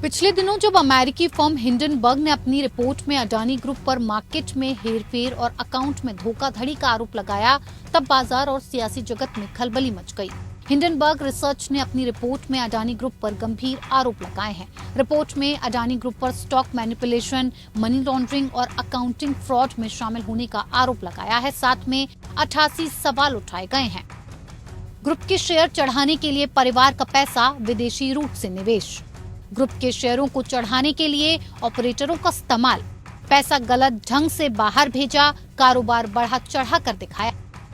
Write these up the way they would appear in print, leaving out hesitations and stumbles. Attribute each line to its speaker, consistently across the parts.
Speaker 1: पिछले दिनों जब अमेरिकी फर्म हिंडनबर्ग ने अपनी रिपोर्ट में अडानी ग्रुप पर मार्केट में हेरफेर और अकाउंट में धोखाधड़ी का आरोप लगाया, तब बाजार और सियासी जगत में खलबली मच गई। हिंडनबर्ग रिसर्च ने अपनी रिपोर्ट में अडानी ग्रुप पर गंभीर आरोप लगाए हैं। रिपोर्ट में अडानी ग्रुप पर स्टॉक मैनिपुलेशन, मनी लॉन्ड्रिंग और अकाउंटिंग फ्रॉड में शामिल होने का आरोप लगाया है। साथ में 88 सवाल उठाए गए हैं। ग्रुप के शेयर चढ़ाने के लिए परिवार का पैसा, विदेशी रूट से निवेश, ग्रुप के शेयरों को चढ़ाने के लिए ऑपरेटरों का इस्तेमाल, पैसा गलत ढंग से बाहर भेजा, कारोबार बढ़ा चढ़ा कर दिखाया,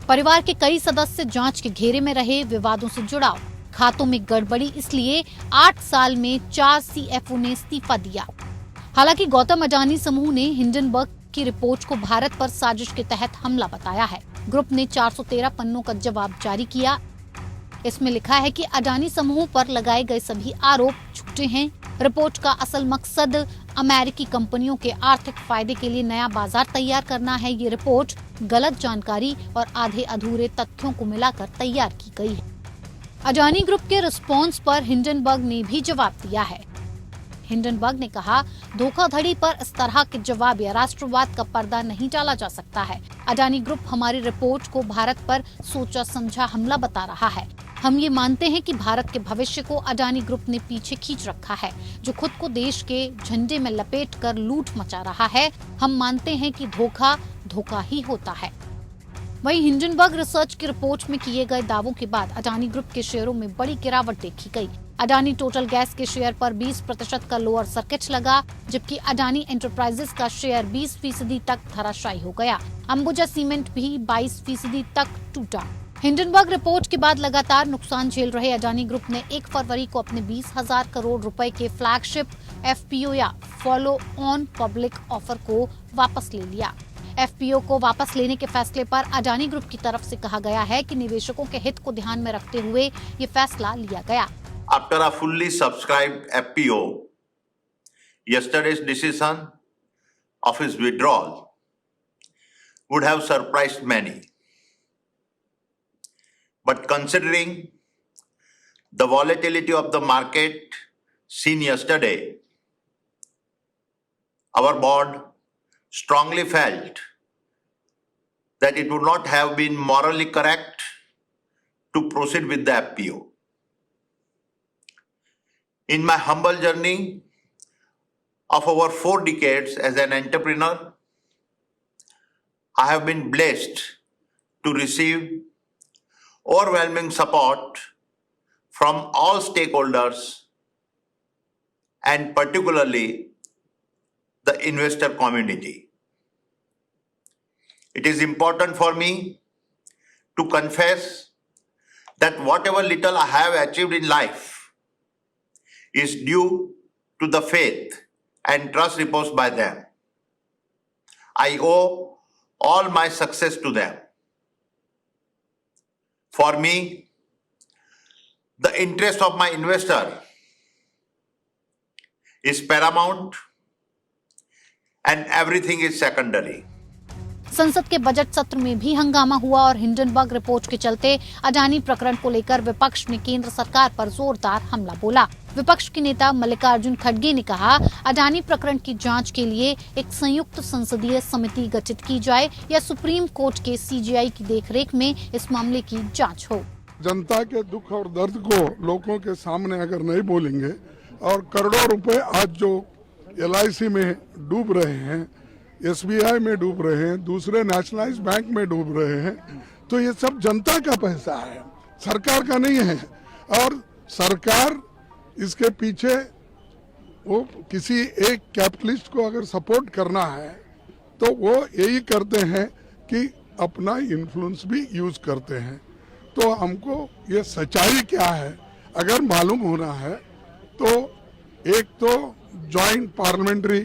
Speaker 1: परिवार के कई सदस्य जांच के घेरे में रहे, विवादों से जुड़ाव, खातों में गड़बड़ी, इसलिए 8 साल में 4 CFO ने इस्तीफा दिया। हालांकि गौतम अडानी समूह ने हिंडनबर्ग की रिपोर्ट को भारत पर साजिश के तहत हमला बताया है। ग्रुप ने 413 पन्नों का जवाब जारी किया। इसमें लिखा है कि अडानी समूह पर लगाए गए सभी आरोप झूठे हैं। रिपोर्ट का असल मकसद अमेरिकी कंपनियों के आर्थिक फायदे के लिए नया बाजार तैयार करना है। ये रिपोर्ट गलत जानकारी और आधे अधूरे तथ्यों को मिलाकर तैयार की गई है। अडानी ग्रुप के रिस्पॉन्स पर हिंडनबर्ग ने भी जवाब दिया है। हिंडनबर्ग ने कहा, धोखाधड़ी पर इस तरह के जवाब या राष्ट्रवाद का पर्दा नहीं डाला जा सकता है। अडानी ग्रुप हमारी रिपोर्ट को भारत पर सोचा समझा हमला बता रहा है। हम ये मानते हैं कि भारत के भविष्य को अडानी ग्रुप ने पीछे खींच रखा है, जो खुद को देश के झंडे में लपेटकर लूट मचा रहा है। हम मानते हैं कि धोखा धोखा ही होता है। वहीं हिंडनबर्ग रिसर्च की रिपोर्ट में किए गए दावों के बाद अडानी ग्रुप के शेयरों में बड़ी गिरावट देखी गई। अडानी टोटल गैस के शेयर पर 20% का लोअर सर्किट लगा, जबकि अडानी एंटरप्राइजेस का शेयर 20% तक धराशायी हो गया। अंबुजा सीमेंट भी 22% तक टूटा। हिंडनबर्ग रिपोर्ट के बाद लगातार नुकसान झेल रहे अडानी ग्रुप ने 1 फरवरी को अपने 20,000 करोड़ रुपए के फ्लैगशिप FPO या फॉलो ऑन पब्लिक ऑफर को वापस ले लिया। FPO को वापस लेने के फैसले पर अडानी ग्रुप की तरफ से कहा गया है कि निवेशकों के हित को ध्यान में रखते हुए ये फैसला लिया गया।
Speaker 2: After a fully subscribed FPO, yesterday's decision of his withdrawal would have surprised many. But considering the volatility of the market seen yesterday, our board strongly felt that it would not have been morally correct to proceed with the FPO. In my humble journey of over 4 decades as an entrepreneur, I have been blessed to receive overwhelming support from all stakeholders and particularly the investor community. It is important for me to confess that whatever little I have achieved in life is due to the faith and trust reposed by them. I owe all my success to them. For me, the interest of my investor is paramount and everything is secondary.
Speaker 1: संसद के budget सत्र में भी हंगामा हुआ और Hindenburg report के चलते अडानी प्रकरण को लेकर विपक्ष ने केंद्र सरकार पर जोरदार हमला बोला। विपक्ष के नेता मल्लिकार्जुन खड़गे ने कहा, अडानी प्रकरण की जांच के लिए एक संयुक्त संसदीय समिति गठित की जाए या सुप्रीम कोर्ट के CJI की देखरेख में इस मामले की जांच हो।
Speaker 3: जनता के दुख और दर्द को लोगों के सामने अगर नहीं बोलेंगे और करोड़ों रुपए आज जो LIC में डूब रहे हैं, SBI में डूब रहे हैं, दूसरे नेशनलाइज्ड बैंक में डूब रहे हैं, तो ये सब जनता का पैसा है, सरकार का नहीं है। और सरकार इसके पीछे वो किसी एक कैपिटलिस्ट को अगर सपोर्ट करना है तो वो यही करते हैं कि अपना इन्फ्लुएंस भी यूज करते हैं। तो हमको ये सच्चाई क्या है अगर मालूम होना है तो एक तो जॉइंट पार्लियामेंट्री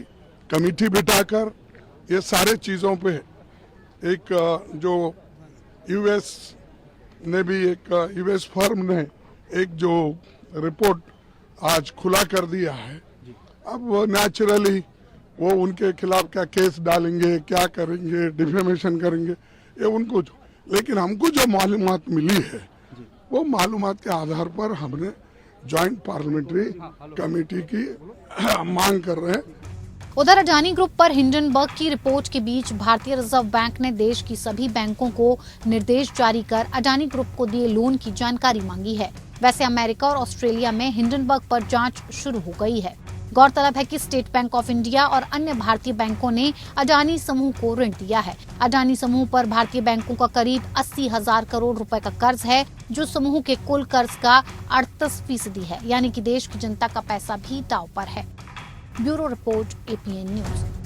Speaker 3: कमेटी बिठाकर ये सारे चीज़ों पे एक जो US ने भी एक US फर्म ने एक जो रिपोर्ट आज खुला कर दिया है, अब वो नेचुरली वो उनके खिलाफ क्या केस डालेंगे, क्या करेंगे, डिफेमेशन करेंगे, ये उनको लेकिन हमको जो मालूमात मिली है वो मालूमात के आधार पर हमने जॉइंट पार्लियामेंट्री कमेटी की मांग कर रहे हैं।
Speaker 1: उधर अडानी ग्रुप पर हिंडनबर्ग की रिपोर्ट के बीच भारतीय रिजर्व बैंक ने देश की सभी बैंकों को निर्देश जारी कर अडानी ग्रुप को दिए लोन की जानकारी मांगी है। वैसे अमेरिका और ऑस्ट्रेलिया में हिंडनबर्ग पर जांच शुरू हो गई है। गौरतलब है कि स्टेट बैंक ऑफ इंडिया और अन्य भारतीय बैंकों ने अडानी समूह को ऋण दिया है। अडानी समूह पर भारतीय बैंकों का करीब 80,000 करोड़ रुपए का कर्ज है, जो समूह के कुल कर्ज का 38% है, यानी कि देश की जनता का पैसा भी दांव पर है। Bureau report, APN news.